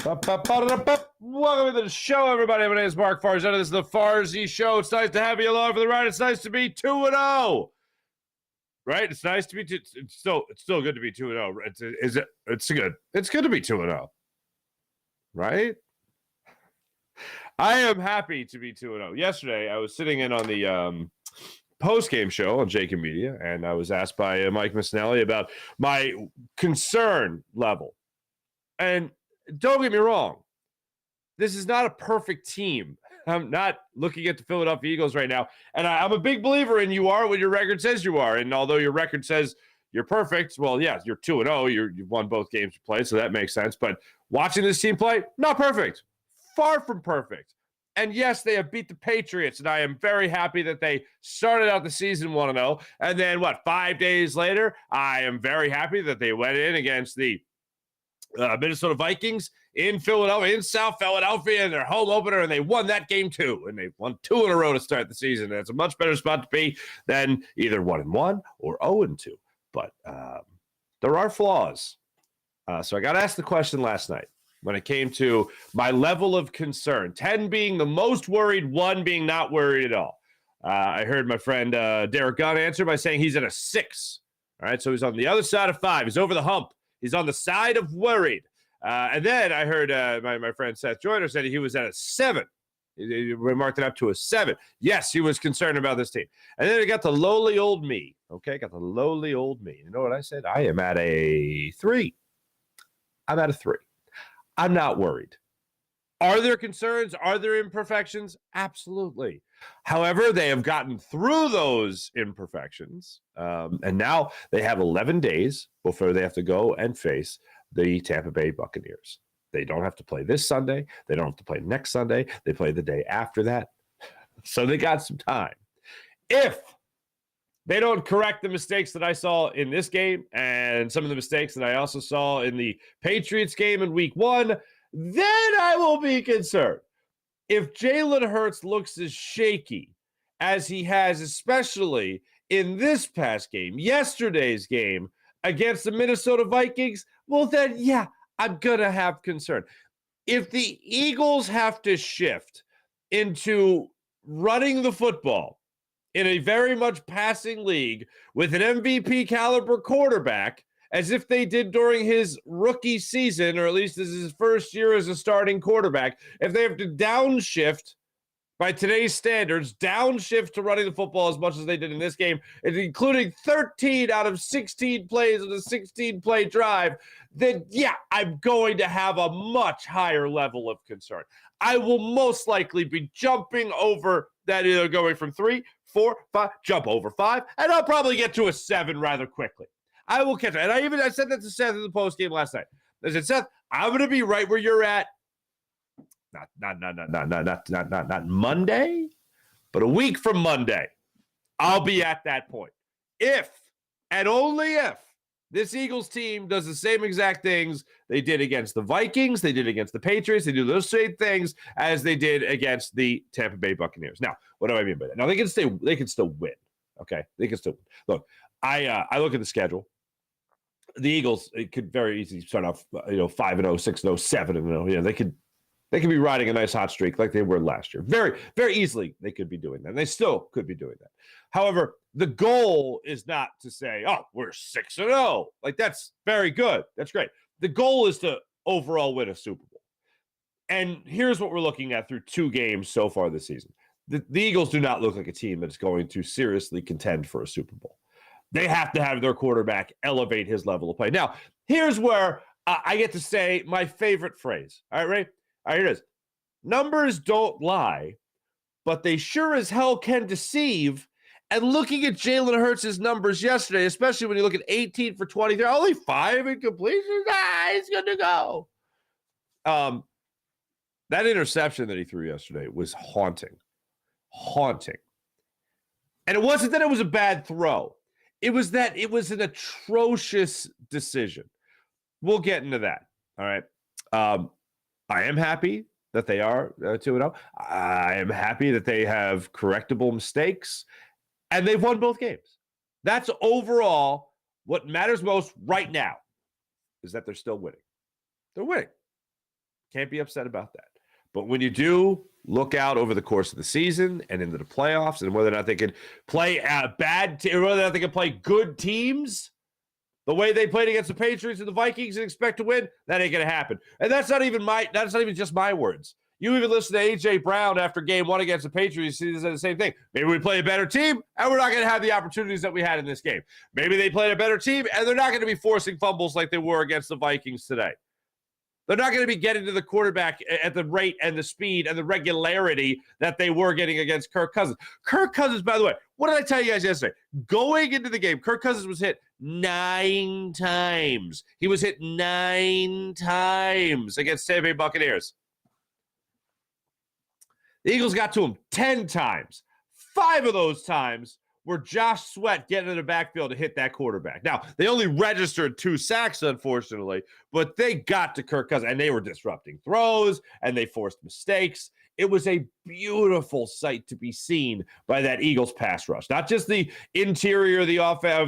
Welcome to the show, everybody. My name is Mark Farzy Show. This is the Farzy Show. It's nice to have you along for the ride. It's nice to be 2-0. Right? It's nice to be it's still good to be 2-0. It's good. It's good to be 2-0. Right? I am happy to be 2-0. Yesterday, I was sitting in on the post-game show on Jacob Media, and I was asked by Mike Missinelli about my concern level. And don't get me wrong, this is not a perfect team. I'm not looking at the Philadelphia Eagles right now, and I'm a big believer in you are what your record says you are. And although your record says you're perfect, well, yeah, you're 2-0. You've won both games you played, so that makes sense. But watching this team play, not perfect. Far from perfect. And yes, they have beat the Patriots, and I am very happy that they started out the season 1-0. And then, 5 days later, I am very happy that they went in against the Minnesota Vikings in Philadelphia, in South Philadelphia, in their home opener, and they won that game too. And they won 2 in a row to start the season. And it's a much better spot to be than either 1-1 or 0-2. But there are flaws. So I got asked the question last night when it came to my level of concern. 10 being the most worried, 1 being not worried at all. I heard my friend Derek Gunn answer by saying he's at a 6. All right, so he's on the other side of 5. He's over the hump. He's on the side of worried. And then I heard my friend Seth Joyner said he was at a 7. He marked it up to a 7. Yes, he was concerned about this team. And then it got the lowly old me. Okay, got the lowly old me. You know what I said? I am at a 3. I'm at a 3. I'm not worried. Are there concerns? Are there imperfections? Absolutely. However, they have gotten through those imperfections, and now they have 11 days before they have to go and face the Tampa Bay Buccaneers. They don't have to play this Sunday. They don't have to play next Sunday. They play the day after that. So they got some time. If they don't correct the mistakes that I saw in this game and some of the mistakes that I also saw in the Patriots game in week 1, then I will be concerned. If Jalen Hurts looks as shaky as he has, especially in this past game, yesterday's game against the Minnesota Vikings, well then, yeah, I'm going to have concern. If the Eagles have to shift into running the football in a very much passing league with an MVP caliber quarterback, as if they did during his rookie season, or at least this is his first year as a starting quarterback, if they have to downshift, by today's standards, downshift to running the football as much as they did in this game, including 13 out of 16 plays on a 16-play drive, then, yeah, I'm going to have a much higher level of concern. I will most likely be jumping over that, either going from 3, 4, 5, jump over 5, and I'll probably get to a 7 rather quickly. I will catch it. And I said that to Seth in the post game last night. I said, Seth, I'm going to be right where you're at. Not Monday, but a week from Monday. I'll be at that point. If, and only if, this Eagles team does the same exact things they did against the Vikings, they did against the Patriots, they do those same things as they did against the Tampa Bay Buccaneers. Now, what do I mean by that? Now, they can still win. Okay? They can still win. Look, I look at the schedule. The Eagles, it could very easily start off, 5-0, 6-0, 7-0. They could be riding a nice hot streak like they were last year. Very, very easily they could be doing that. And they still could be doing that. However, the goal is not to say, oh, we're 6-0. Like, that's very good. That's great. The goal is to overall win a Super Bowl. And here's what we're looking at through 2 games so far this season. The Eagles do not look like a team that's going to seriously contend for a Super Bowl. They have to have their quarterback elevate his level of play. Now, here's where I get to say my favorite phrase. All right, Ray? All right, here it is. Numbers don't lie, but they sure as hell can deceive. And looking at Jalen Hurts' numbers yesterday, especially when you look at 18 for 23, only 5 incompletions, he's good to go. That interception that he threw yesterday was haunting. Haunting. And it wasn't that it was a bad throw. It was that it was an atrocious decision. We'll get into that. All right. I am happy that they are 2-0. I am happy that they have correctable mistakes, and they've won both games. That's overall what matters most right now, is that they're still winning. They're winning. Can't be upset about that. But when you do look out over the course of the season and into the playoffs and whether or not they can play whether or not they can play good teams the way they played against the Patriots and the Vikings and expect to win, that ain't going to happen. And that's not even just my words. You even listen to A.J. Brown after game 1 against the Patriots, he said the same thing. Maybe we play a better team, and we're not going to have the opportunities that we had in this game. Maybe they played a better team, and they're not going to be forcing fumbles like they were against the Vikings today. They're not going to be getting to the quarterback at the rate and the speed and the regularity that they were getting against Kirk Cousins. Kirk Cousins, by the way, what did I tell you guys yesterday? Going into the game, Kirk Cousins was hit 9 times. He was hit 9 times against Tampa Bay Buccaneers. The Eagles got to him 10 times. 5 of those times were Josh Sweat getting in the backfield to hit that quarterback. Now, they only registered 2 sacks, unfortunately, but they got to Kirk Cousins, and they were disrupting throws, and they forced mistakes. It was a beautiful sight to be seen by that Eagles pass rush. Not just the interior of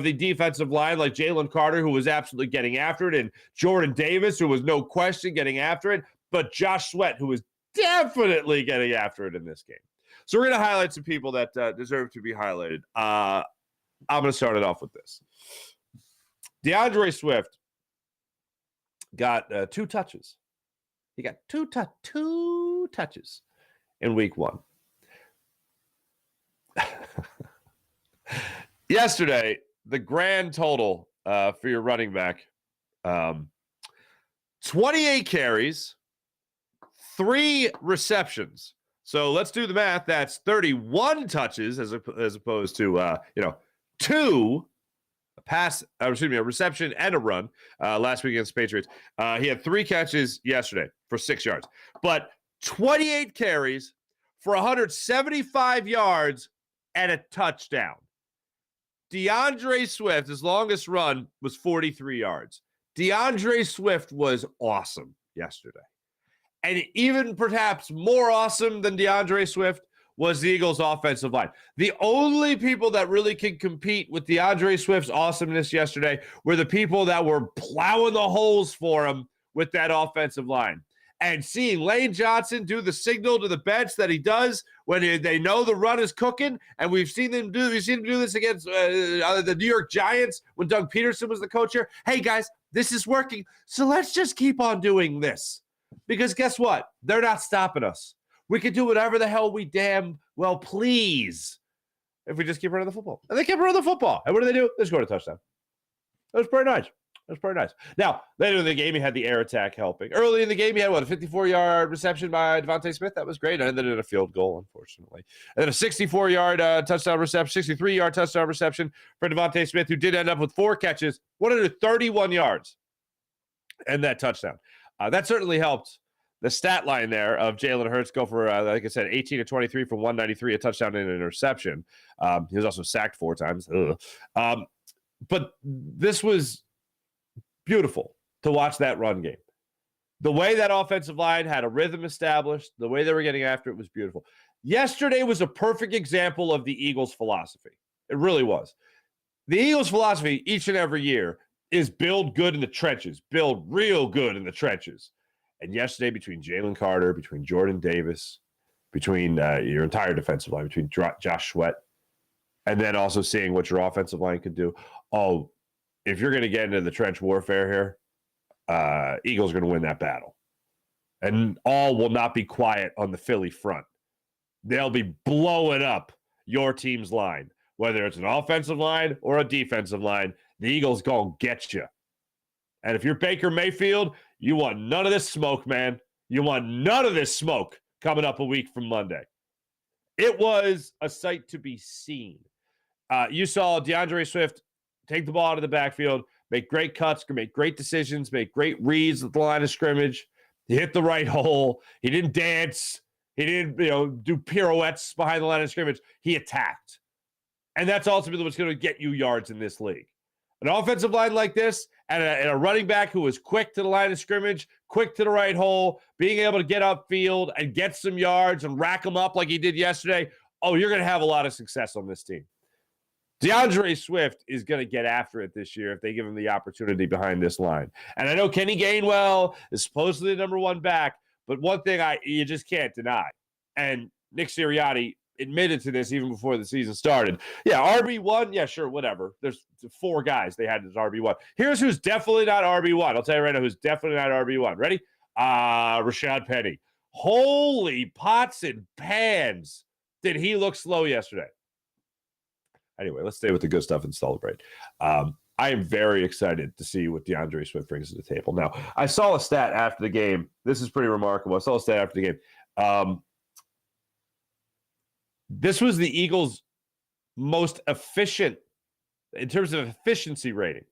the defensive line like Jalen Carter, who was absolutely getting after it, and Jordan Davis, who was no question getting after it, but Josh Sweat, who was definitely getting after it in this game. So we're going to highlight some people that deserve to be highlighted. I'm going to start it off with this. DeAndre Swift got 2 touches. He got 2 touches in week 1. Yesterday, the grand total for your running back, 28 carries, 3 receptions. So let's do the math. That's 31 touches as opposed to 2 a reception and a run last week against the Patriots. He had 3 catches yesterday for 6 yards, but 28 carries for 175 yards and a touchdown. DeAndre Swift, his longest run was 43 yards. DeAndre Swift was awesome yesterday. And even perhaps more awesome than DeAndre Swift was the Eagles' offensive line. The only people that really can compete with DeAndre Swift's awesomeness yesterday were the people that were plowing the holes for him with that offensive line. And seeing Lane Johnson do the signal to the bench that he does when they know the run is cooking, and we've seen him do this against the New York Giants when Doug Peterson was the coach here. Hey, guys, this is working, so let's just keep on doing this. Because guess what? They're not stopping us. We can do whatever the hell we damn well please if we just keep running the football. And they kept running the football. And what do? They scored a touchdown. That was pretty nice. Now, later in the game, he had the air attack helping. Early in the game, he had, a 54-yard reception by Devontae Smith. That was great. And ended in a field goal, unfortunately. And then a 64-yard touchdown reception, 63-yard touchdown reception for Devontae Smith, who did end up with 4 catches, 131 yards, and that touchdown. That certainly helped the stat line there of Jalen Hurts go for, like I said, 18 to 23 for 193, a touchdown and an interception. He was also sacked 4 times. But this was beautiful to watch that run game. The way that offensive line had a rhythm established, the way they were getting after it was beautiful. Yesterday was a perfect example of the Eagles' philosophy. It really was. The Eagles' philosophy each and every year is build good in the trenches, build real good in the trenches. And yesterday, between Jalen Carter, between Jordan Davis, between your entire defensive line, between Josh Sweat, and then also seeing what your offensive line could do. Oh, if you're going to get into the trench warfare here, Eagles are going to win that battle. And all will not be quiet on the Philly front. They'll be blowing up your team's line, whether it's an offensive line or a defensive line. The Eagles going to get you. And if you're Baker Mayfield, you want none of this smoke, man. You want none of this smoke coming up a week from Monday. It was a sight to be seen. You saw DeAndre Swift take the ball out of the backfield, make great cuts, make great decisions, make great reads at the line of scrimmage. He hit the right hole. He didn't dance. He didn't, do pirouettes behind the line of scrimmage. He attacked. And that's ultimately what's going to get you yards in this league. An offensive line like this and a running back who is quick to the line of scrimmage, quick to the right hole, being able to get upfield and get some yards and rack them up like he did yesterday, you're going to have a lot of success on this team. DeAndre Swift is going to get after it this year if they give him the opportunity behind this line. And I know Kenny Gainwell is supposedly the number 1 back, But one thing you just can't deny, and Nick Sirianni admitted to this even before the season started. Yeah, RB1, yeah, sure, whatever. There's 4 guys they had as RB1. Here's who's definitely not RB1. I'll tell you right now who's definitely not RB1. Ready? Rashad Penny. Holy pots and pans. Did he look slow yesterday? Anyway, let's stay with the good stuff and celebrate. I am very excited to see what DeAndre Swift brings to the table. Now, I saw a stat after the game. This is pretty remarkable. I saw a stat after the game. This was the Eagles' most efficient, in terms of efficiency rating.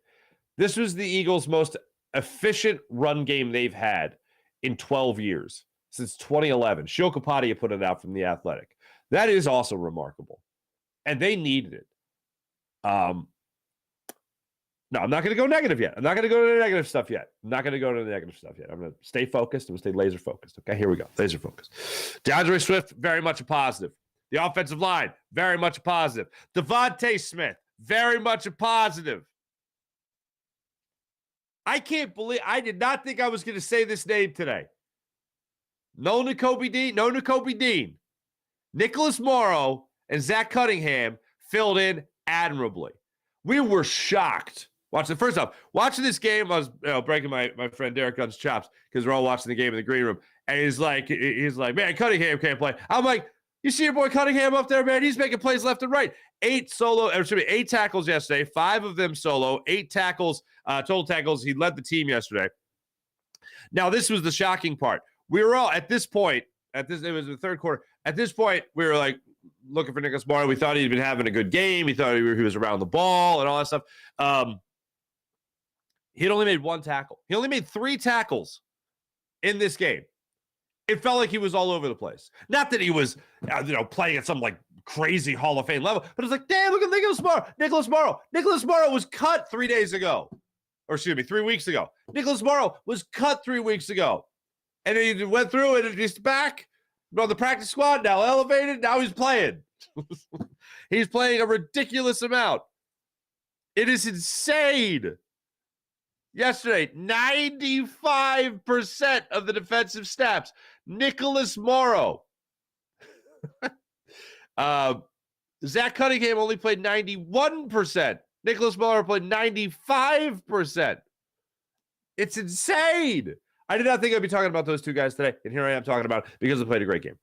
This was the Eagles' most efficient run game they've had in 12 years, since 2011. Shio Kapadia put it out from The Athletic. That is also remarkable. And they needed it. No, I'm not going to go negative yet. I'm not going to go to the negative stuff yet. I'm going to to stay focused. I'm going to stay laser focused. Okay, here we go. Laser focused. DeAndre Swift, very much a positive. The offensive line, very much a positive. Devontae Smith, very much a positive. I can't believe, I did not think I was going to say this name today. No Nakobe Dean. Nicholas Morrow and Zach Cunningham filled in admirably. We were shocked. First off, watching this game, I was breaking my friend Derek Gunn's chops because we're all watching the game in the green room. And he's like, man, Cunningham can't play. I'm like, you see your boy Cunningham up there, man? He's making plays left and right. 8 tackles yesterday, 5 of them solo, 8 tackles, total tackles. He led the team yesterday. Now, this was the shocking part. We were all, at this point, it was the third quarter. At this point, we were like looking for Nicholas Morrow. We thought he'd been having a good game. We thought he was around the ball and all that stuff. He'd only made 1 tackle. He only made 3 tackles in this game. It felt like he was all over the place. Not that he was, playing at some like crazy Hall of Fame level, but it's like, damn, look at Nicholas Morrow. Nicholas Morrow was cut 3 weeks ago. Nicholas Morrow was cut 3 weeks ago. And he went through it and he's back on the practice squad, now elevated. Now he's playing. He's playing a ridiculous amount. It is insane. Yesterday, 95% of the defensive snaps. Nicholas Morrow. Zach Cunningham only played 91%. Nicholas Morrow played 95%. It's insane. I did not think I'd be talking about those 2 guys today, and here I am talking about it because they played a great game.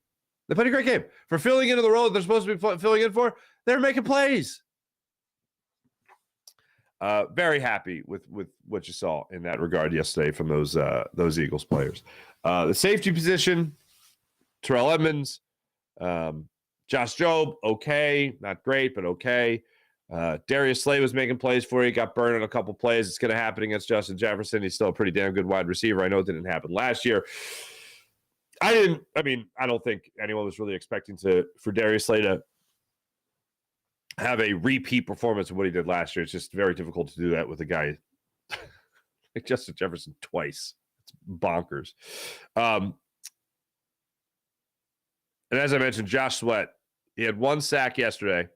They played a great game. For filling into the role that they're supposed to be filling in for, they're making plays. Very happy with what you saw in that regard yesterday from those Eagles players. The safety position, Terrell Edmonds, Josh Jobe, okay, not great, but okay. Darius Slay was making plays for you, got burned on a couple plays. It's going to happen against Justin Jefferson. He's still a pretty damn good wide receiver. I know it didn't happen last year. I don't think anyone was really expecting for Darius Slay to have a repeat performance of what he did last year. It's just very difficult to do that with a guy like Justin Jefferson twice. It's bonkers. And as I mentioned, Josh Sweat, he had 1 sack yesterday,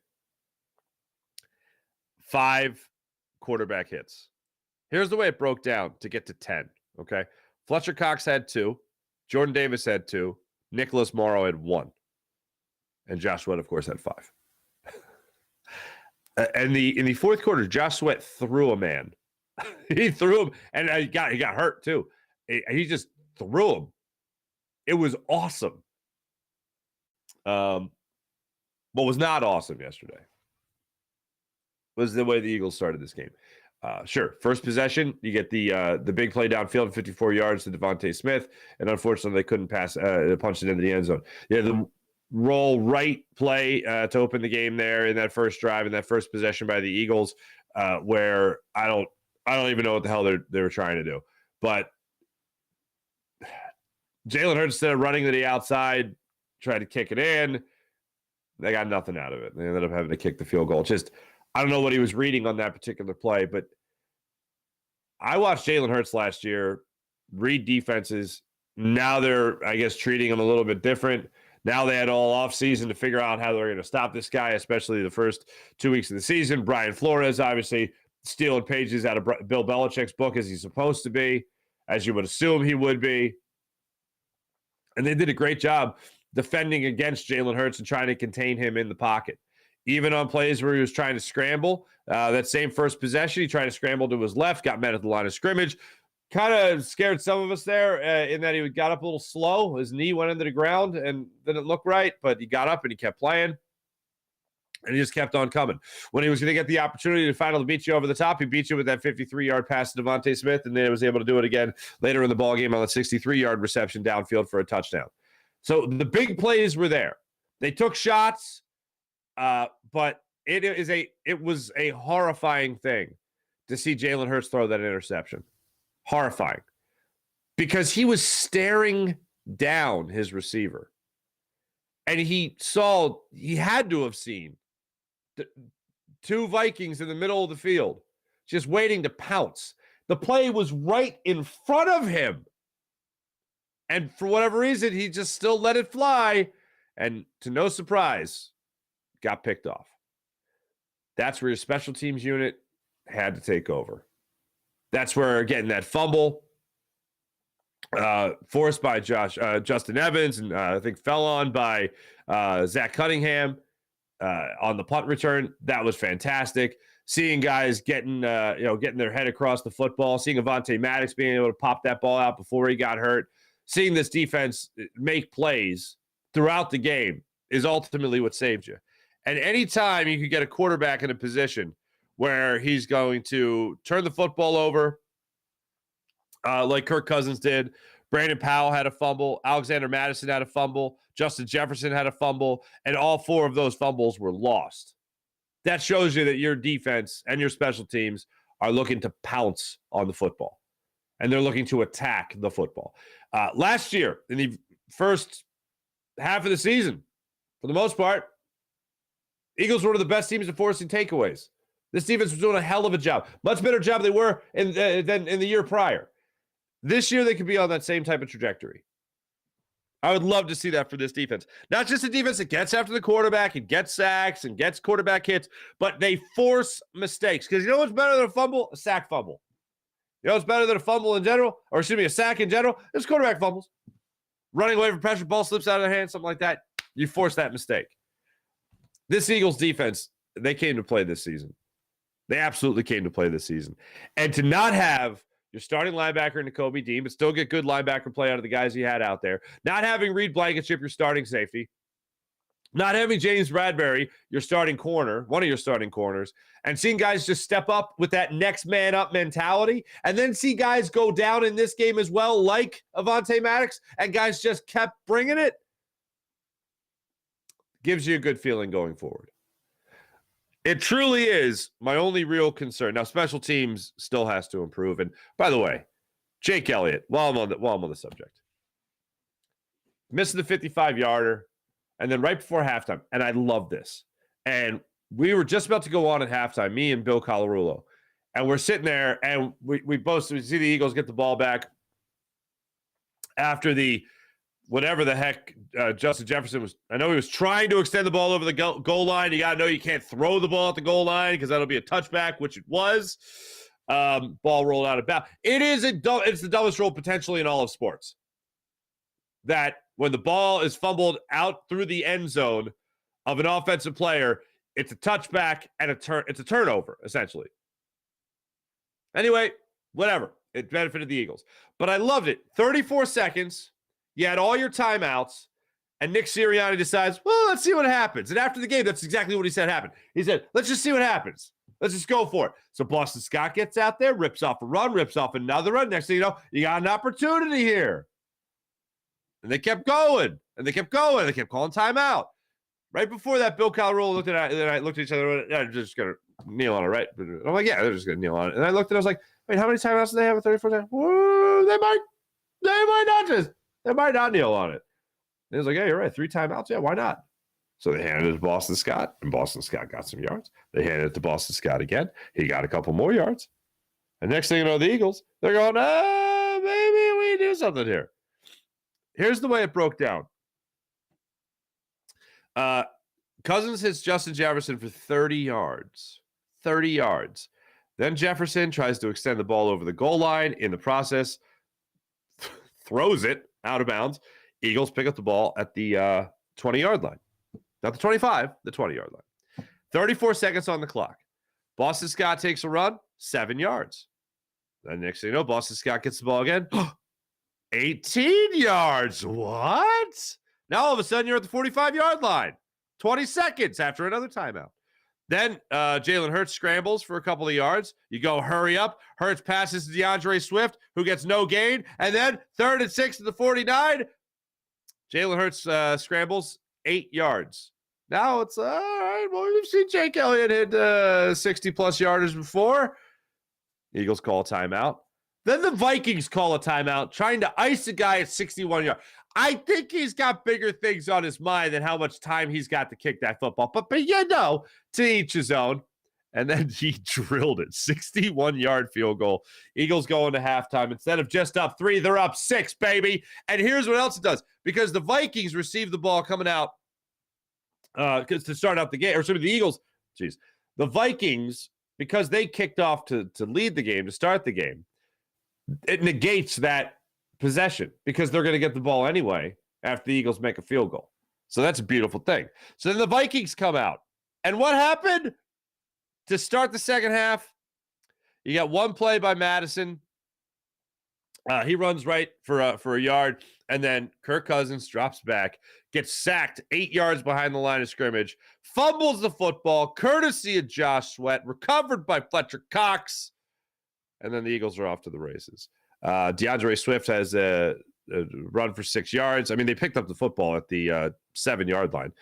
5 quarterback hits. Here's the way it broke down to get to 10, okay? Fletcher Cox had 2. Jordan Davis had 2. Nicholas Morrow had 1. And Josh Sweat, of course, had 5. And in the fourth quarter, Josh Sweat threw a man. He threw him, and he got hurt too. He just threw him. It was awesome. What was not awesome yesterday was the way the Eagles started this game. Sure, first possession, you get the big play downfield, 54 yards to Devontae Smith, and unfortunately they couldn't punch it into the end zone. Yeah, the roll right play to open the game there in that first drive, in that first possession by the Eagles, where I don't even know what the hell they were trying to do. But Jalen Hurts, instead of running to the outside, tried to kick it in. They got nothing out of it. They ended up having to kick the field goal. Just, I don't know what he was reading on that particular play, but I watched Jalen Hurts last year read defenses. Now they're, I guess, treating him a little bit different. Now they had all offseason to figure out how they're going to stop this guy, especially the first 2 weeks of the season. Brian Flores, obviously, stealing pages out of Bill Belichick's book as he's supposed to be, as you would assume he would be. And they did a great job defending against Jalen Hurts and trying to contain him in the pocket. Even on plays where he was trying to scramble, that same first possession, he tried to scramble to his left, got met at the line of scrimmage. Kind of scared some of us there in that he got up a little slow. His knee went into the ground and didn't look right, but he got up and he kept playing. And he just kept on coming. When he was going to get the opportunity to finally beat you over the top, he beat you with that 53-yard pass to Devontae Smith, and then he was able to do it again later in the ballgame on the 63-yard reception downfield for a touchdown. So the big plays were there. They took shots, but it was a horrifying thing to see Jalen Hurts throw that interception. Horrifying. Because he was staring down his receiver. And he had to have seen two Vikings in the middle of the field just waiting to pounce. The play was right in front of him. And for whatever reason, he just still let it fly. And to no surprise, got picked off. That's where your special teams unit had to take over. That's where getting that fumble forced by Justin Evans, and I think fell on by Zach Cunningham on the punt return. That was fantastic. Seeing guys getting their head across the football, seeing Avonte Maddox being able to pop that ball out before he got hurt, seeing this defense make plays throughout the game is ultimately what saved you. And anytime you could get a quarterback in a position where he's going to turn the football over, like Kirk Cousins did. Brandon Powell had a fumble. Alexander Madison had a fumble. Justin Jefferson had a fumble. And all four of those fumbles were lost. That shows you that your defense and your special teams are looking to pounce on the football. And they're looking to attack the football. Last year, in the first half of the season, for the most part, Eagles were one of the best teams at forcing takeaways. This defense was doing a hell of a job. Much better job they were than in the year prior. This year, they could be on that same type of trajectory. I would love to see that for this defense. Not just a defense that gets after the quarterback and gets sacks and gets quarterback hits, but they force mistakes. Because you know what's better than a fumble? A sack fumble. You know what's better than a fumble in general? Or excuse me, a sack in general? It's quarterback fumbles. Running away from pressure, ball slips out of their hand, something like that. You force that mistake. This Eagles defense, they came to play this season. They absolutely came to play this season. And to not have your starting linebacker in Nakobe Dean, but still get good linebacker play out of the guys he had out there. Not having Reed Blankenship, your starting safety. Not having James Bradbury, your starting corner, one of your starting corners. And seeing guys just step up with that next man up mentality. And then see guys go down in this game as well, like Avonte Maddox. And guys just kept bringing it. Gives you a good feeling going forward. It truly is my only real concern. Now, special teams still has to improve. And by the way, Jake Elliott, while I'm on the subject, missing the 55-yarder, and then right before halftime, and I love this. And we were just about to go on at halftime, me and Bill Colarulo, and we're sitting there, and we see the Eagles get the ball back after the whatever the heck Justin Jefferson was. I know he was trying to extend the ball over the goal line. You got to know you can't throw the ball at the goal line because that'll be a touchback, which it was. Ball rolled out of bounds. It's the dumbest rule potentially in all of sports. That when the ball is fumbled out through the end zone of an offensive player, it's a touchback and it's a turnover, essentially. Anyway, whatever. It benefited the Eagles. But I loved it. 34 seconds. You had all your timeouts, and Nick Sirianni decides, well, let's see what happens. And after the game, that's exactly what he said happened. He said, let's just see what happens. Let's just go for it. So Boston Scott gets out there, rips off a run, rips off another run. Next thing you know, you got an opportunity here. And they kept going, and they kept going. They kept calling timeout. Right before that, Bill Colarulo looked at each other, and they're just going to kneel on it, right? And I'm like, yeah, they're just going to kneel on it. And I looked at it, I was like, wait, how many timeouts do they have at 34 seconds? Whoa, they might not kneel on it. And he was like, yeah, you're right. 3 timeouts. Yeah, why not? So they handed it to Boston Scott, and Boston Scott got some yards. They handed it to Boston Scott again. He got a couple more yards. And next thing you know, the Eagles, they're going, maybe we do something here. Here's the way it broke down. Cousins hits Justin Jefferson for 30 yards. 30 yards. Then Jefferson tries to extend the ball over the goal line. In the process, throws it out of bounds Eagles pick up the ball at the 20-yard line. Not the 25, the 20-yard line. 34 seconds on the clock. Boston Scott takes a run, 7 yards. Then next thing you know, Boston Scott gets the ball again. 18 yards. What? Now all of a sudden you're at the 45-yard line. 20 seconds after another timeout. Then Jalen Hurts scrambles for a couple of yards. You go, hurry up. Hurts passes to DeAndre Swift, who gets no gain. And then 3rd and 6 to the 49. Jalen Hurts scrambles 8 yards. Now it's all right. Well, we've seen Jake Elliott hit 60-plus yarders before. Eagles call a timeout. Then the Vikings call a timeout, trying to ice a guy at 61 yards. I think he's got bigger things on his mind than how much time he's got to kick that football. But you know, to each his own. And then he drilled it. 61-yard field goal. Eagles go into halftime. Instead of just up 3, they're up 6, baby. And here's what else it does. Because the Vikings receive the ball coming out to start out the game. Or the Eagles, the Vikings, because they kicked off to lead the game, to start the game, it negates that possession because they're going to get the ball anyway after the Eagles make a field goal. So that's a beautiful thing. So then the Vikings come out. And what happened? To start the second half, you got one play by Madison. He runs right for a yard, and then Kirk Cousins drops back, gets sacked 8 yards behind the line of scrimmage, fumbles the football, courtesy of Josh Sweat, recovered by Fletcher Cox, and then the Eagles are off to the races. DeAndre Swift has a run for 6 yards. I mean, they picked up the football at the 7-yard line.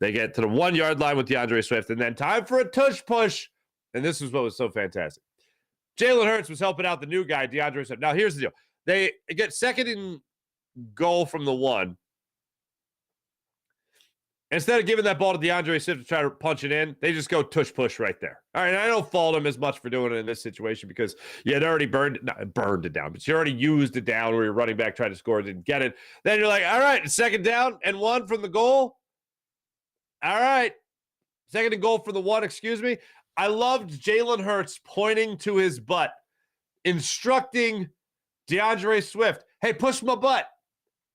They get to the 1-yard line with DeAndre Swift, and then time for a tush push. And this is what was so fantastic. Jalen Hurts was helping out the new guy, DeAndre Swift. Now, here's the deal. They get 2nd and goal from the 1. Instead of giving that ball to DeAndre Swift to try to punch it in, they just go tush push right there. All right, and I don't fault him as much for doing it in this situation because you had already burned it down, but you already used it down where your running back tried to score, didn't get it. Then you're like, all right, 2nd down and 1 from the goal. All right. 2nd and goal for the 1, excuse me. I loved Jalen Hurts pointing to his butt, instructing DeAndre Swift, hey, push my butt.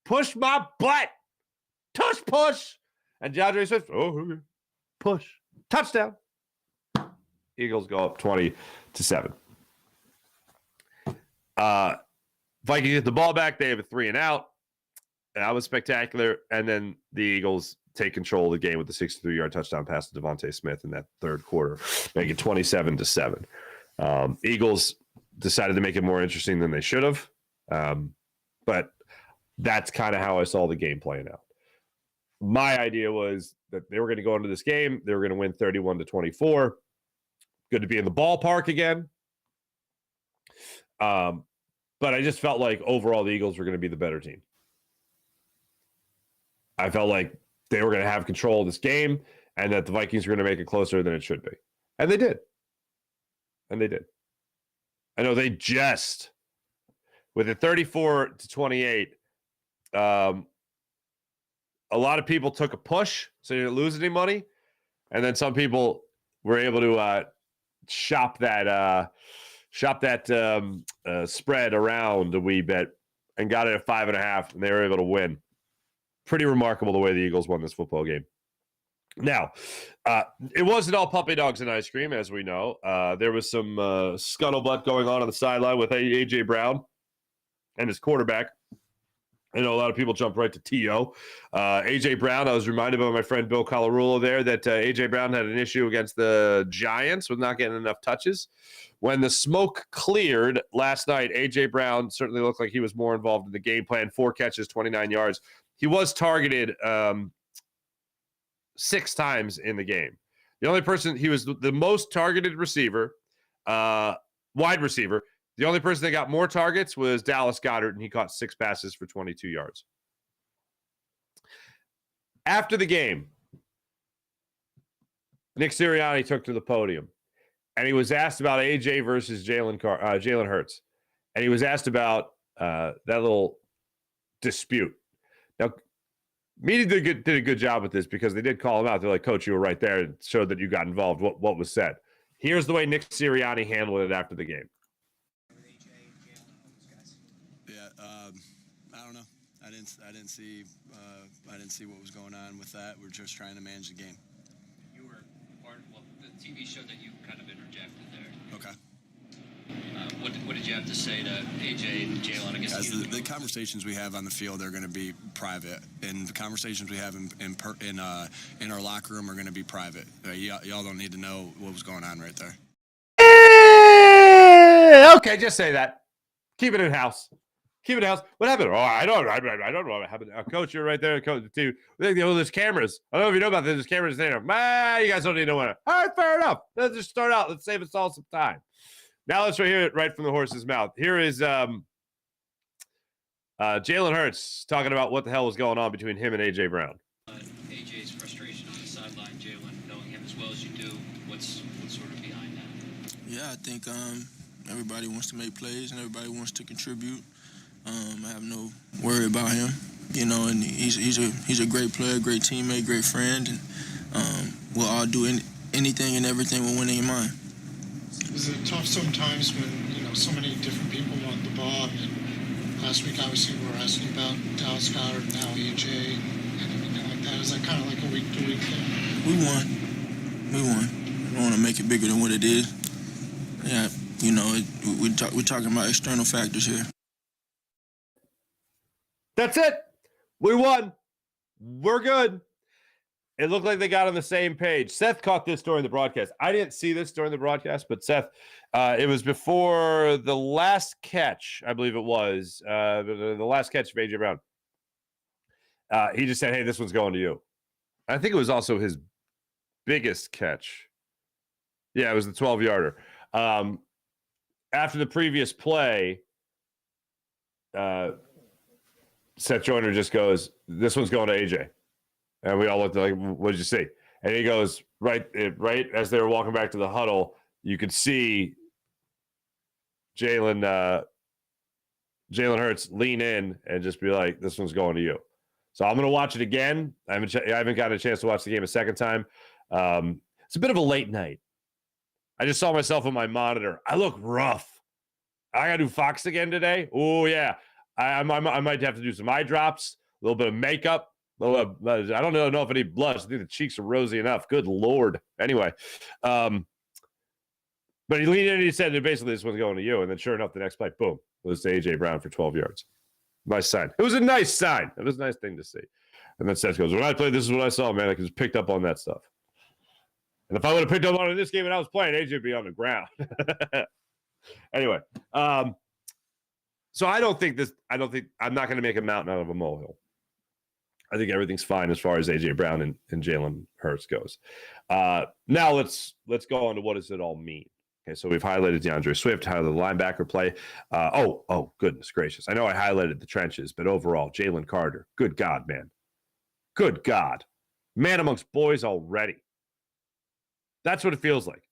Push my butt. Tush push. And DeAndre Swift, oh, okay. Push. Touchdown. Eagles go up 20-7. Vikings get the ball back. They have a 3 and out. That was spectacular. And then the Eagles take control of the game with the 63-yard touchdown pass to Devontae Smith in that third quarter, make it 27-7. Eagles decided to make it more interesting than they should have, but that's kind of how I saw the game playing out. My idea was that they were going to go into this game, they were going to win 31-24. Good to be in the ballpark again. But I just felt like overall the Eagles were going to be the better team. I felt like they were going to have control of this game and that the Vikings were going to make it closer than it should be. And they did. I know they just, with a 34-28, a lot of people took a push, so you didn't lose any money. And then some people were able to shop that spread around a wee bit and got it at 5.5, and they were able to win. Pretty remarkable the way the Eagles won this football game. Now, it wasn't all puppy dogs and ice cream, as we know. There was some scuttlebutt going on the sideline with A.J. Brown and his quarterback. I know a lot of people jump right to T.O. A.J. Brown, I was reminded by my friend Bill Colarulo there that A.J. Brown had an issue against the Giants with not getting enough touches. When the smoke cleared last night, A.J. Brown certainly looked like he was more involved in the game plan. 4 catches, 29 yards. He was targeted 6 times in the game. The only person, he was the most targeted receiver, wide receiver. The only person that got more targets was Dallas Goedert, and he caught 6 passes for 22 yards. After the game, Nick Sirianni took to the podium, and he was asked about AJ versus Jalen Hurts, and he was asked about that little dispute. Now, media did a good job with this because they did call him out. They're like, Coach, you were right there. It showed that you got involved. What was said? Here's the way Nick Sirianni handled it after the game. Yeah, I don't know. I didn't didn't see what was going on with that. We're just trying to manage the game. You were part of the TV show that you kind of interjected there. Okay. What did you have to say to AJ and Jalen? I guess the conversations we have on the field are going to be private, and the conversations we have in our locker room are going to be private. Y'all don't need to know what was going on right there. Okay, just say that. Keep it in house. Keep it in house. What happened? Oh, I don't know what happened. Coach, you're right there. Coach, too. There's cameras. I don't know if you know about this. There's cameras there. You guys don't need to know what. All right, fair enough. Let's just start out. Let's save us all some time. Now let's hear it right from the horse's mouth. Here is Jalen Hurts talking about what the hell was going on between him and A.J. Brown. AJ's frustration on the sideline, Jalen, knowing him as well as you do, what's sort of behind that? Yeah, I think everybody wants to make plays and everybody wants to contribute. I have no worry about him, and he's a great player, great teammate, great friend, and we'll all do anything and everything with winning in mind. Is it tough sometimes when, so many different people want the ball? And last week, obviously, we were asking about Dallas Goedert and now EJ and everything like that. Is that kind of like a week-to-week thing? We won. I don't want to make it bigger than what it is. Yeah, we're talking about external factors here. That's it. We won. We're good. It looked like they got on the same page. Seth caught this during the broadcast. I didn't see this during the broadcast, but Seth, it was before the last catch, I believe it was, the last catch of A.J. Brown. He just said, hey, this one's going to you. I think it was also his biggest catch. Yeah, it was the 12-yarder. After the previous play, Seth Joyner just goes, this one's going to A.J., and we all looked like, what did you see? And he goes, right as they were walking back to the huddle, you could see Jalen Hurts lean in and just be like, this one's going to you. So I'm going to watch it again. I haven't gotten a chance to watch the game a second time. It's a bit of a late night. I just saw myself on my monitor. I look rough. I got to do Fox again today. Oh, yeah. I might have to do some eye drops, a little bit of makeup. I don't know if I need blush. I think the cheeks are rosy enough. Good Lord. Anyway, but he leaned in and he said, basically, this one's going to you. And then sure enough, the next play, boom, it was to A.J. Brown for 12 yards. Nice sign. It was a nice sign. It was a nice thing to see. And then Seth goes, when I played, this is what I saw, man. I just picked up on that stuff. And if I would have picked up on it in this game and I was playing, A.J. would be on the ground. Anyway, so I'm not going to make a mountain out of a molehill. I think everything's fine as far as A.J. Brown and Jalen Hurts goes. Now let's go on to what does it all mean. Okay, so we've highlighted DeAndre Swift, highlighted the linebacker play. Oh, goodness gracious. I know I highlighted the trenches, but overall, Jalen Carter, good God, man. Good God. Man amongst boys already. That's what it feels like.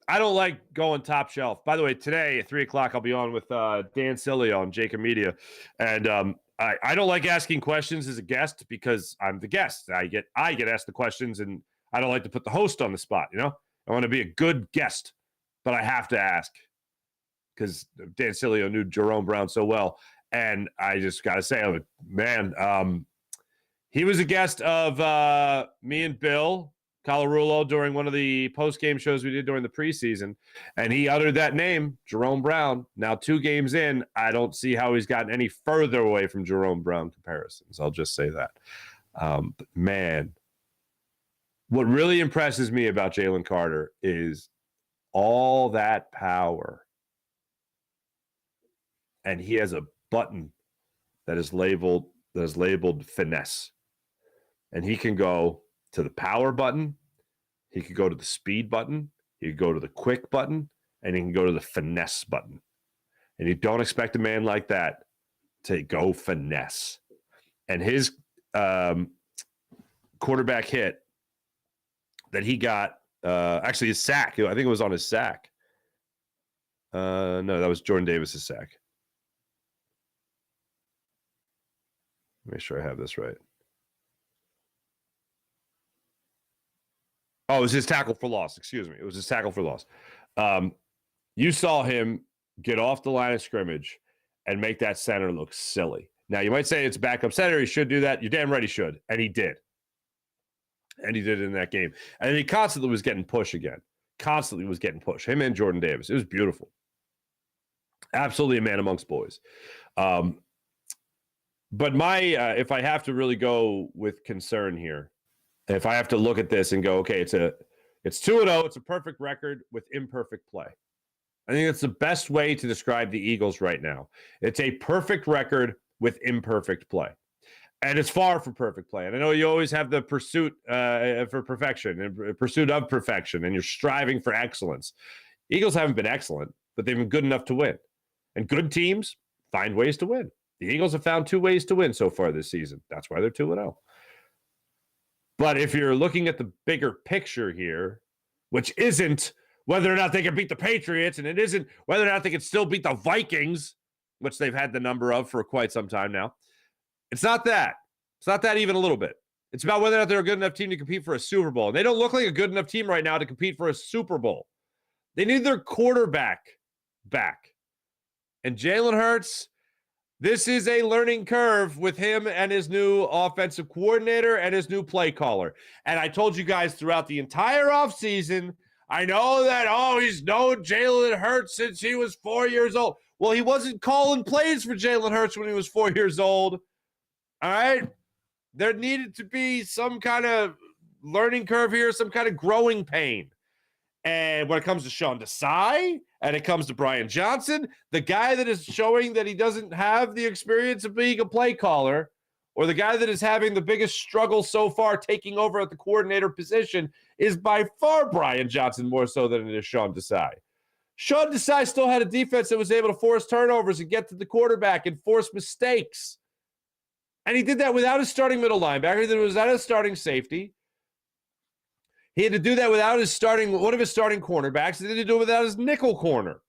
I don't like going top shelf. By the way, today at 3 o'clock, I'll be on with Dan Cilio on Jacob Media. And I don't like asking questions as a guest because I'm the guest. I get asked the questions, and I don't like to put the host on the spot, I want to be a good guest, but I have to ask because Dan Cilio knew Jerome Brown so well. And I just got to say, man, he was a guest of me and Bill Colarulo during one of the post-game shows we did during the preseason, and he uttered that name, Jerome Brown. Now, 2 games in, I don't see how he's gotten any further away from Jerome Brown comparisons. I'll just say that. But man, what really impresses me about Jalen Carter is all that power. And he has a button that is labeled finesse. And he can go to the power button, he could go to the speed button, he could go to the quick button, and he can go to the finesse button. And you don't expect a man like that to go finesse. And his quarterback hit that he got, actually his sack, I think it was on his sack. No, that was Jordan Davis's sack. Make sure I have this right. Oh, it was his tackle for loss. Excuse me. It was his tackle for loss. You saw him get off the line of scrimmage and make that center look silly. Now, you might say it's backup center. He should do that. You're damn right he should. And he did. And he did it in that game. And he constantly was getting pushed again. Constantly was getting pushed. Him and Jordan Davis. It was beautiful. Absolutely a man amongst boys. But my, if I have to really go with concern here, if I have to look at this and go, okay, it's 2-0. It's a perfect record with imperfect play. I think that's the best way to describe the Eagles right now. It's a perfect record with imperfect play. And it's far from perfect play. And I know you always have the pursuit for perfection and pursuit of perfection, and you're striving for excellence. Eagles haven't been excellent, but they've been good enough to win. And good teams find ways to win. The Eagles have found 2 ways to win so far this season. That's why they're 2-0. But if you're looking at the bigger picture here, which isn't whether or not they can beat the Patriots, and it isn't whether or not they can still beat the Vikings, which they've had the number of for quite some time now. It's not that. It's not that even a little bit. It's about whether or not they're a good enough team to compete for a Super Bowl. And they don't look like a good enough team right now to compete for a Super Bowl. They need their quarterback back. And Jalen Hurts, this is a learning curve with him and his new offensive coordinator and his new play caller. And I told you guys throughout the entire offseason, I know that, he's known Jalen Hurts since he was 4 years old. Well, he wasn't calling plays for Jalen Hurts when he was 4 years old. All right? There needed to be some kind of learning curve here, some kind of growing pain. And when it comes to Sean Desai and it comes to Brian Johnson, the guy that is showing that he doesn't have the experience of being a play caller, or the guy that is having the biggest struggle so far taking over at the coordinator position, is by far Brian Johnson more so than it is Sean Desai. Sean Desai still had a defense that was able to force turnovers and get to the quarterback and force mistakes. And he did that without his starting middle linebacker. He did it without his starting safety. He had to do that without one of his starting cornerbacks. He had to do it without his nickel corner.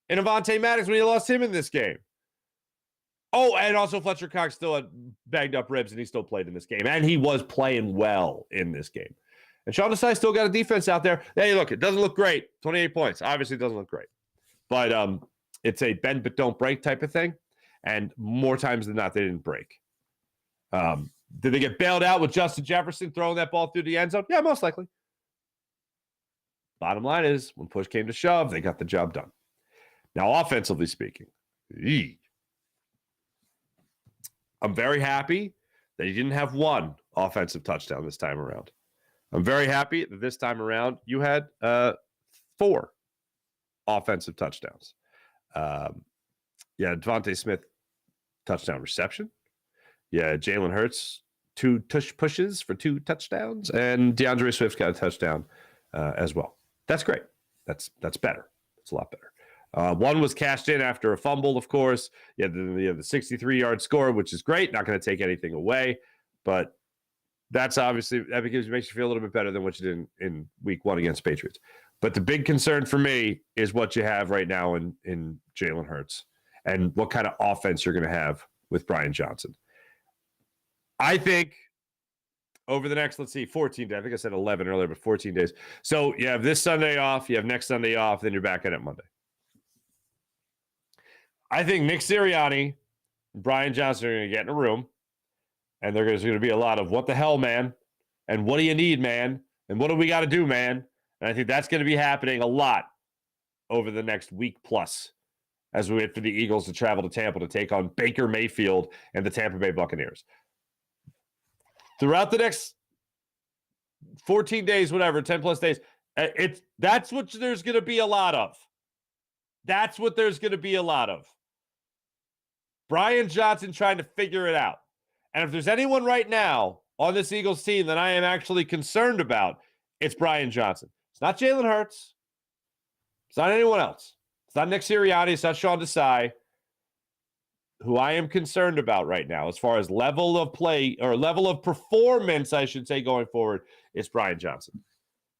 And Avonte Maddox when he lost him in this game. Oh, and also Fletcher Cox still had bagged up ribs, and he still played in this game. And he was playing well in this game. And Sean Desai still got a defense out there. Hey, look, it doesn't look great. 28 points. Obviously, it doesn't look great. But it's a bend but don't break type of thing. And more times than not, they didn't break. Did they get bailed out with Justin Jefferson throwing that ball through the end zone? Yeah, most likely. Bottom line is, when push came to shove, they got the job done. Now, offensively speaking, I'm very happy that he didn't have one offensive touchdown this time around. I'm very happy that this time around you had 4 offensive touchdowns. Devontae Smith, touchdown reception. Yeah, Jalen Hurts, 2 tush pushes for 2 touchdowns, and DeAndre Swift's got a touchdown as well. That's great. That's better. It's a lot better. One was cashed in after a fumble, of course. You have the 63-yard score, which is great. Not going to take anything away, but that's obviously that makes you feel a little bit better than what you did in week 1 against Patriots. But the big concern for me is what you have right now in Jalen Hurts and what kind of offense you're going to have with Brian Johnson. I think over the next, 14 days. I think I said 11 earlier, but 14 days. So you have this Sunday off, you have next Sunday off, then you're back at it Monday. I think Nick Sirianni and Brian Johnson are going to get in a room, and there's going to be a lot of what the hell, man, and what do you need, man, and what do we got to do, man? And I think that's going to be happening a lot over the next week plus as we wait for the Eagles to travel to Tampa to take on Baker Mayfield and the Tampa Bay Buccaneers. Throughout the next 14 days, whatever, 10 plus days, that's what there's going to be a lot of. That's what there's going to be a lot of. Brian Johnson trying to figure it out. And if there's anyone right now on this Eagles team that I am actually concerned about, it's Brian Johnson. It's not Jalen Hurts. It's not anyone else. It's not Nick Sirianni. It's not Sean Desai. Who I am concerned about right now, as far as level of play or level of performance, I should say, going forward, is Brian Johnson.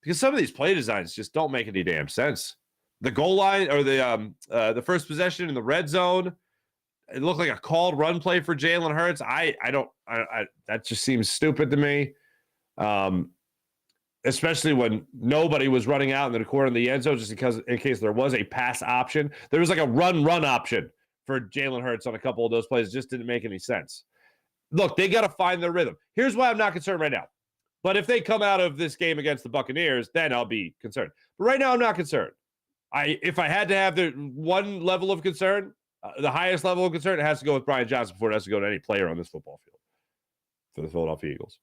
Because some of these play designs just don't make any damn sense. The goal line or the first possession in the red zone, it looked like a called run play for Jalen Hurts. I that just seems stupid to me. Especially when nobody was running out in the corner of the end zone, just because in case there was a pass option. There was like a run option for Jalen Hurts on a couple of those plays. It just didn't make any sense. Look, they got to find their rhythm. Here's why I'm not concerned right now. But if they come out of this game against the Buccaneers, then I'll be concerned. But right now, I'm not concerned. If I had to have the one level of concern, the highest level of concern, it has to go with Brian Johnson before it has to go to any player on this football field for the Philadelphia Eagles.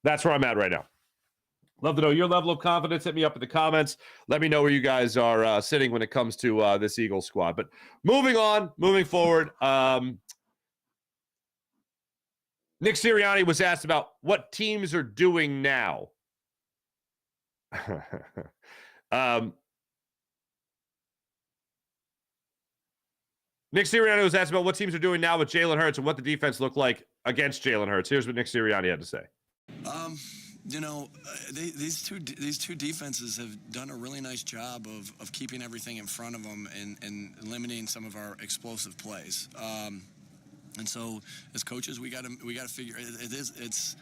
That's where I'm at right now. Love to know your level of confidence. Hit me up in the comments. Let me know where you guys are sitting when it comes to this Eagles squad. But moving forward, Nick Sirianni was asked about what teams are doing now. Nick Sirianni was asked about what teams are doing now with Jalen Hurts and what the defense looked like against Jalen Hurts. Here's what Nick Sirianni had to say. These two defenses have done a really nice job of keeping everything in front of them and limiting some of our explosive plays. And so, as coaches, we got to figure it's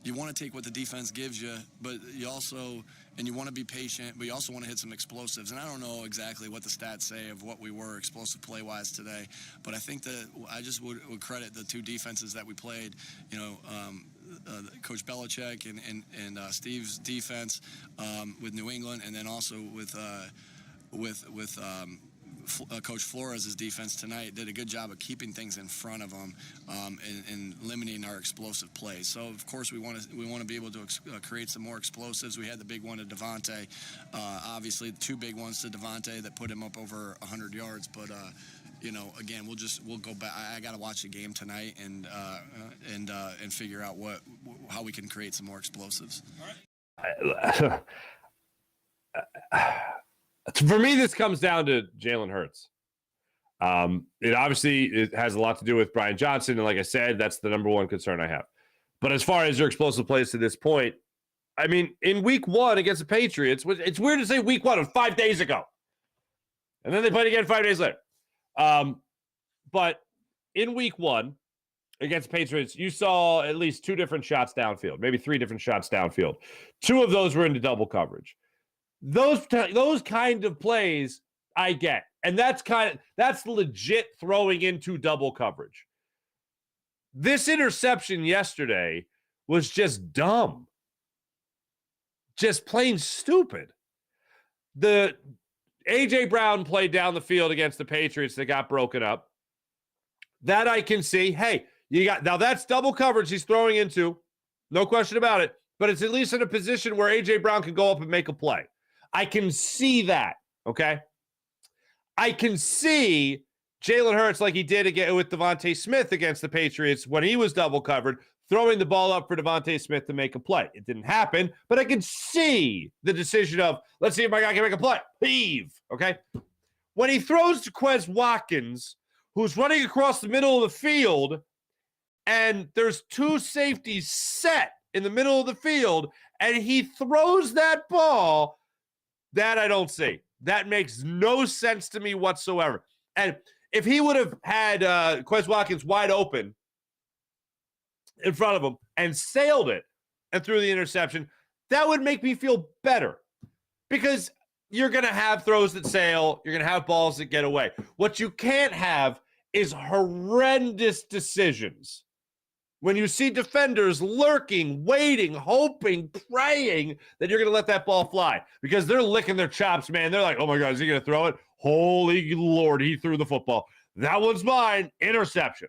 you want to take what the defense gives you, but you also you want to be patient, but you also want to hit some explosives. And I don't know exactly what the stats say of what we were explosive play-wise today, but I think that I just would credit the two defenses that we played. Coach Belichick and Steve's defense with New England, and then also with Coach Flores' defense tonight did a good job of keeping things in front of them and limiting our explosive plays. So of course we want to be able to create some more explosives. We had the big one to Devontae, obviously two big ones to Devontae that put him up over 100 yards. But again, we'll go back. I got to watch the game tonight and figure out how we can create some more explosives. For me, this comes down to Jalen Hurts. It has a lot to do with Brian Johnson, and like I said, that's the number one concern I have. But as far as your explosive plays to this point, I mean, in week 1 against the Patriots, it's weird to say week 1 of 5 days ago. And then they played again 5 days later. But in week 1 against the Patriots, you saw at least 2 different shots downfield, maybe 3 different shots downfield. 2 of those were into double coverage. Those kind of plays I get. And that's legit throwing into double coverage. This interception yesterday was just dumb. Just plain stupid. The A.J. Brown played down the field against the Patriots that got broken up. That I can see. Hey, now that's double coverage he's throwing into. No question about it. But it's at least in a position where A.J. Brown can go up and make a play. I can see that, okay? I can see Jalen Hurts like he did again with Devontae Smith against the Patriots when he was double covered, throwing the ball up for Devontae Smith to make a play. It didn't happen, but I can see the decision of, let's see if my guy can make a play. Heave, okay? When he throws to Quez Watkins, who's running across the middle of the field, and there's 2 safeties set in the middle of the field, and he throws that ball, that I don't see. That makes no sense to me whatsoever. And if he would have had Quez Watkins wide open in front of him and sailed it and threw the interception, that would make me feel better. Because you're going to have throws that sail. You're going to have balls that get away. What you can't have is horrendous decisions. When you see defenders lurking, waiting, hoping, praying that you're going to let that ball fly because they're licking their chops, man. They're like, oh, my God, is he going to throw it? Holy Lord, he threw the football. That one's mine. Interception.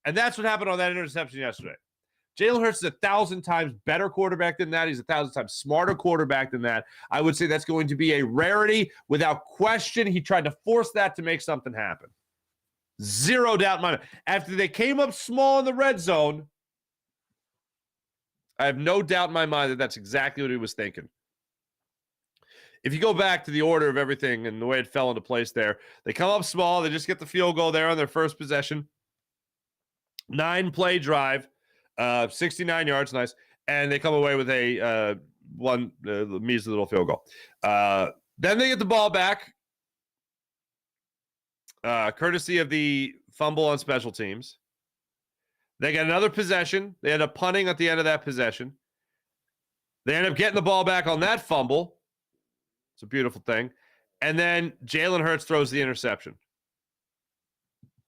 And that's what happened on that interception yesterday. Jalen Hurts is 1,000 times better quarterback than that. He's 1,000 times smarter quarterback than that. I would say that's going to be a rarity. Without question, he tried to force that to make something happen. Zero doubt in my mind. After they came up small in the red zone, I have no doubt in my mind that that's exactly what he was thinking. If you go back to the order of everything and the way it fell into place there, they come up small. They just get the field goal there on their first possession. 9-play drive, 69 yards, nice. And they come away with a measly little field goal. Then they get the ball back. Courtesy of the fumble on special teams. They get another possession. They end up punting at the end of that possession. They end up getting the ball back on that fumble. It's a beautiful thing. And then Jalen Hurts throws the interception.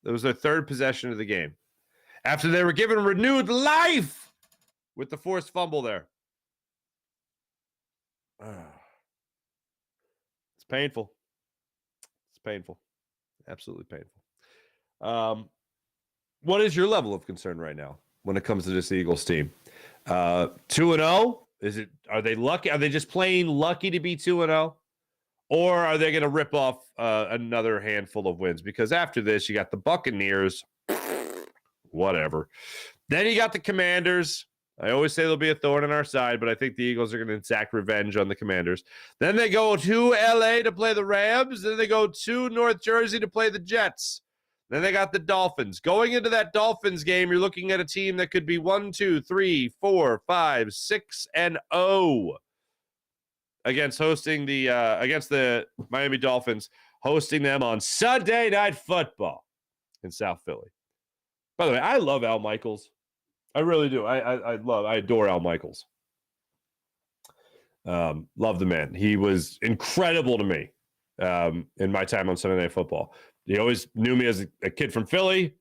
That was their third possession of the game. After they were given renewed life with the forced fumble there. It's painful. It's painful. Absolutely painful. What is your level of concern right now when it comes to this Eagles team? 2-0? Are they lucky? Are they just plain lucky to be 2-0? Or are they going to rip off another handful of wins? Because after this, you got the Buccaneers. Whatever. Then you got the Commanders. I always say there'll be a thorn in our side, but I think the Eagles are going to exact revenge on the Commanders. Then they go to LA to play the Rams. Then they go to North Jersey to play the Jets. Then they got the Dolphins. Going into that Dolphins game, you're looking at a team that could be 1, 2, 3, 4, 5, 6-0 against the Miami Dolphins, hosting them on Sunday Night Football in South Philly. By the way, I love Al Michaels. I really do. I adore Al Michaels. Love the man. He was incredible to me in my time on Sunday Night Football. He always knew me as a kid from Philly.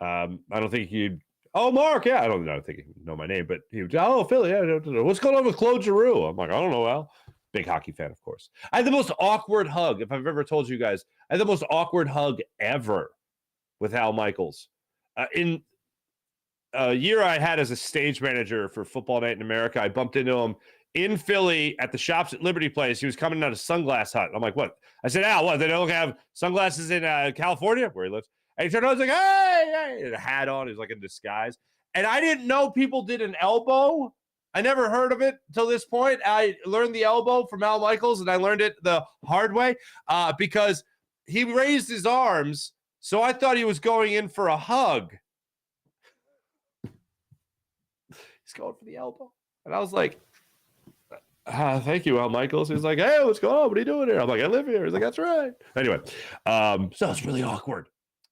I don't think he'd. Oh, Mark, yeah. I don't think he know my name, but he would. Oh, Philly, yeah. What's going on with Claude Giroux? I'm like, I don't know, Al. Big hockey fan, of course. I had the most awkward hug, if I've ever told you guys. I had the most awkward hug ever with Al Michaels. In a year I had as a stage manager for Football Night in America, I bumped into him in Philly at the Shops at Liberty Place. He was coming out of Sunglass Hut. I'm like, what? I said, Al, what? They don't have sunglasses in California, where he lives? And he turned around, I was like, hey, he had a hat on. He was like in disguise. And I didn't know people did an elbow. I never heard of it until this point. I learned the elbow from Al Michaels, and I learned it the hard way because he raised his arms. So I thought he was going in for a hug. He's going for the elbow. And I was like, thank you, Al Michaels. He's like, hey, what's going on? What are you doing here? I'm like, I live here. He's like, that's right. Anyway, so it's really awkward.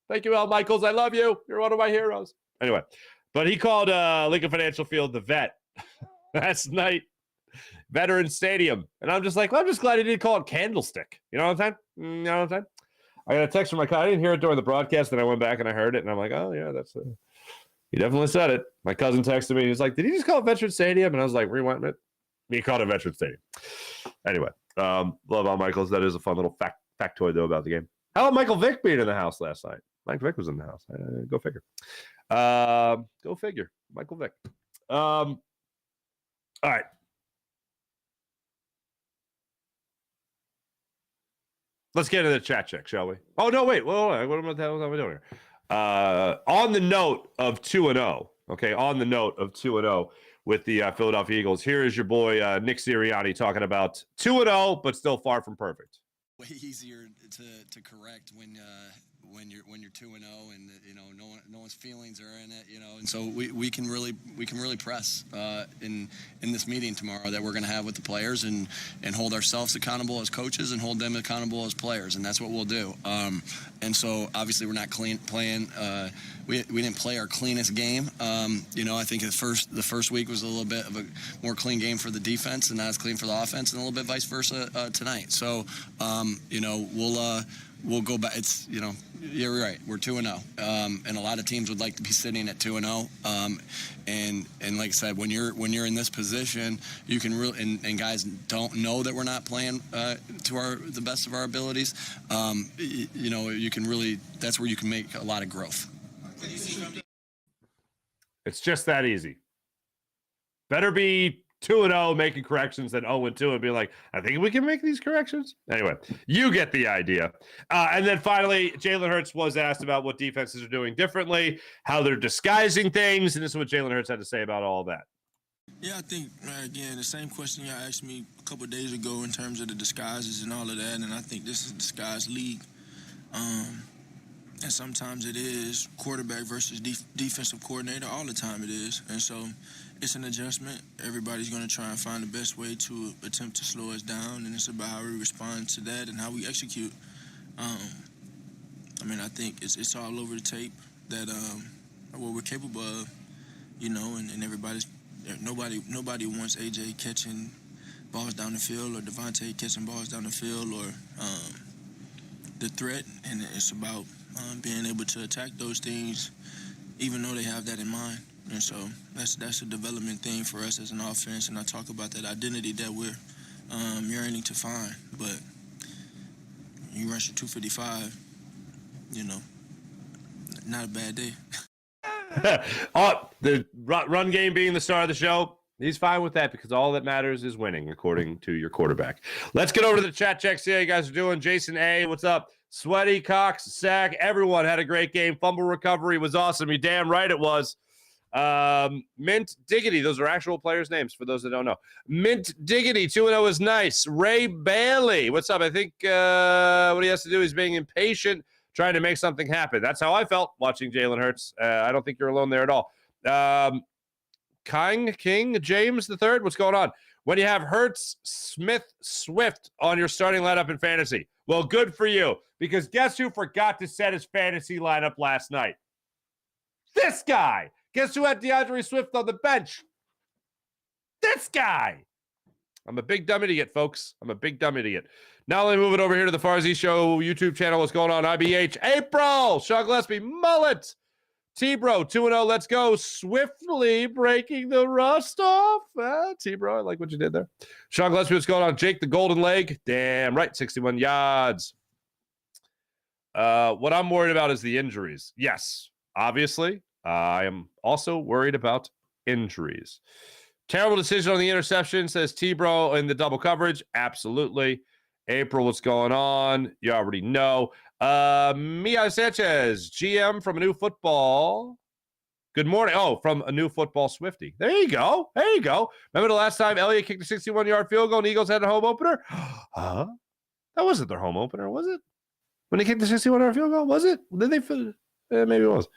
Thank you, Al Michaels. I love you. You're one of my heroes. Anyway, but he called Lincoln Financial Field the Vet last night, Veterans Stadium. And I'm just like, well, I'm just glad he didn't call it Candlestick. You know what I'm saying? You know what I'm saying? I got a text from my cousin. I didn't hear it during the broadcast. Then I went back and I heard it. And I'm like, oh, yeah, that's he definitely said it. My cousin texted me. He's like, did he just call it Veterans Stadium? And I was like, rewind it. He called it Veterans Stadium. Anyway, love Al Michaels. That is a fun little factoid, though, about the game. How about Michael Vick being in the house last night? Mike Vick was in the house. Go figure. Go figure. Michael Vick. All right. Let's get into the chat check, shall we? Oh, no, wait. What the hell am I doing here? On the note of 2-0, okay, on the note of 2-0 with the Philadelphia Eagles, here is your boy Nick Sirianni talking about 2-0, but still far from perfect. Way easier to correct when you're 2-0 and no one's feelings are in it, and so we can really press in this meeting tomorrow that we're going to have with the players and hold ourselves accountable as coaches and hold them accountable as players, and that's what we'll do. And so obviously we're not playing. We didn't play our cleanest game. I think the first week was a little bit of a more clean game for the defense and not as clean for the offense, and a little bit vice versa tonight. So we'll go back. It's you're right. We're 2-0, and a lot of teams would like to be sitting at 2-0. And like I said, when you're in this position, you can really and guys don't know that we're not playing to the best of our abilities. You can really that's where you can make a lot of growth. It's just that easy. Better be 2-0 making corrections than 0-2 and be like, I think we can make these corrections. Anyway, you get the idea. And then finally, Jalen Hurts was asked about what defenses are doing differently, how they're disguising things, and this is what Jalen Hurts had to say about all that. Yeah, I think, again, the same question y'all asked me a couple of days ago in terms of the disguises and all of that, and I think this is a disguised league. And sometimes it is quarterback versus defensive coordinator. All the time it is. And so it's an adjustment. Everybody's going to try and find the best way to attempt to slow us down, and it's about how we respond to that and how we execute. I think it's all over the tape that what we're capable of, and nobody wants AJ catching balls down the field or Devontae catching balls down the field or the threat, and it's about being able to attack those things, even though they have that in mind. And so that's a development thing for us as an offense, and I talk about that identity that we're yearning to find. But you rush a 255, not a bad day. The run game being the star of the show, he's fine with that because all that matters is winning, according to your quarterback. Let's get over to the chat check. See how you guys are doing. Jason A., what's up? Sweaty, Cox, Sack, everyone had a great game. Fumble recovery was awesome. You're damn right it was. Mint Diggity, those are actual players' names for those that don't know. Mint Diggity, 2-0 is nice. Ray Bailey, what's up? I think what he has to do is being impatient, trying to make something happen. That's how I felt watching Jalen Hurts. I don't think you're alone there at all. King James III, what's going on? When you have Hurts, Smith, Swift on your starting lineup in fantasy, well, good for you, because guess who forgot to set his fantasy lineup last night? This guy. Guess who had DeAndre Swift on the bench? This guy. I'm a big dumb idiot, folks. I'm a big dumb idiot. Now let me move it over here to the Farzy Show YouTube channel. What's going on? IBH, April, Sean Gillespie, Mullet, T-Bro, 2-0. Let's go. Swiftly breaking the rust off. T-Bro, I like what you did there. Sean Gillespie, what's going on? Jake, the golden leg. Damn right, 61 yards. What I'm worried about is the injuries. Yes, obviously. I am also worried about injuries. Terrible decision on the interception, says T-Bro in the double coverage. Absolutely. April, what's going on? You already know. Mia Sanchez, GM from a new football. Good morning. Oh, from a new football Swifty. There you go. There you go. Remember the last time Elliott kicked a 61-yard field goal and Eagles had a home opener? That wasn't their home opener, was it? When they kicked the 61-yard field goal, was it? Did they finish? Maybe it was.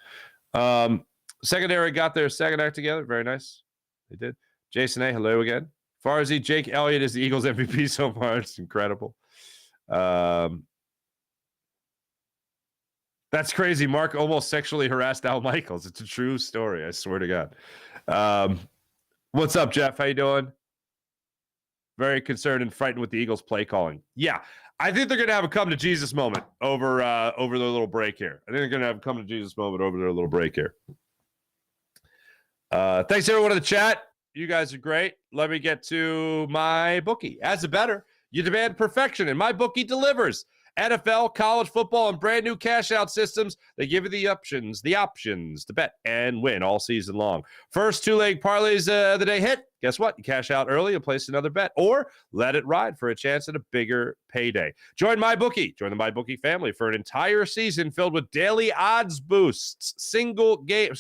Secondary got their second act together. Very nice. They did. Jason A., hello again. Farzy, Jake Elliott is the Eagles MVP so far. It's incredible. That's crazy. Mark almost sexually harassed Al Michaels. It's a true story. I swear to God. What's up, Jeff? How you doing? Very concerned and frightened with the Eagles play calling. Yeah, I think they're going to have a come to Jesus moment over their little break here. I think they're going to have a come to Jesus moment over their little break here. Thanks everyone in the chat. You guys are great. Let me get to MyBookie. As a bettor, you demand perfection, and MyBookie delivers. NFL, college football, and brand new cash out systems. They give you the options to bet and win all season long. First two-leg parlays the day hit. Guess what? You cash out early and place another bet, or let it ride for a chance at a bigger payday. Join MyBookie. Join the MyBookie family for an entire season filled with daily odds boosts, same game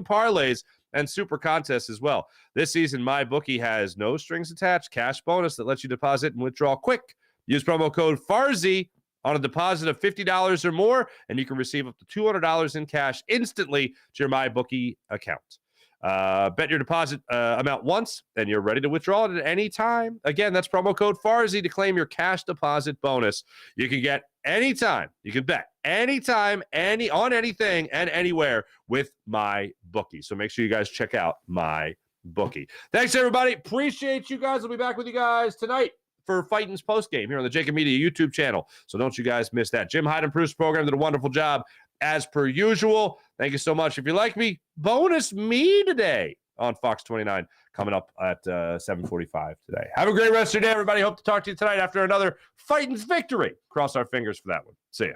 parlays, and super contests as well. This season, MyBookie has no strings attached cash bonus that lets you deposit and withdraw quick. Use promo code FARZY on a deposit of $50 or more, and you can receive up to $200 in cash instantly to your MyBookie account. Bet your deposit amount once, and you're ready to withdraw it at any time. Again, that's promo code FARZY to claim your cash deposit bonus. You can get anytime. You can bet anytime, on anything and anywhere with MyBookie. So make sure you guys check out MyBookie. Thanks, everybody. Appreciate you guys. I'll be back with you guys tonight for Fighting's postgame here on the Jacob Media YouTube channel. So don't you guys miss that. Jim Hyde and Bruce program did a wonderful job as per usual. Thank you so much. If you like me, bonus me today on Fox 29 coming up at 7:45 today. Have a great rest of your day, everybody. Hope to talk to you tonight after another Fighting's victory. Cross our fingers for that one. See ya.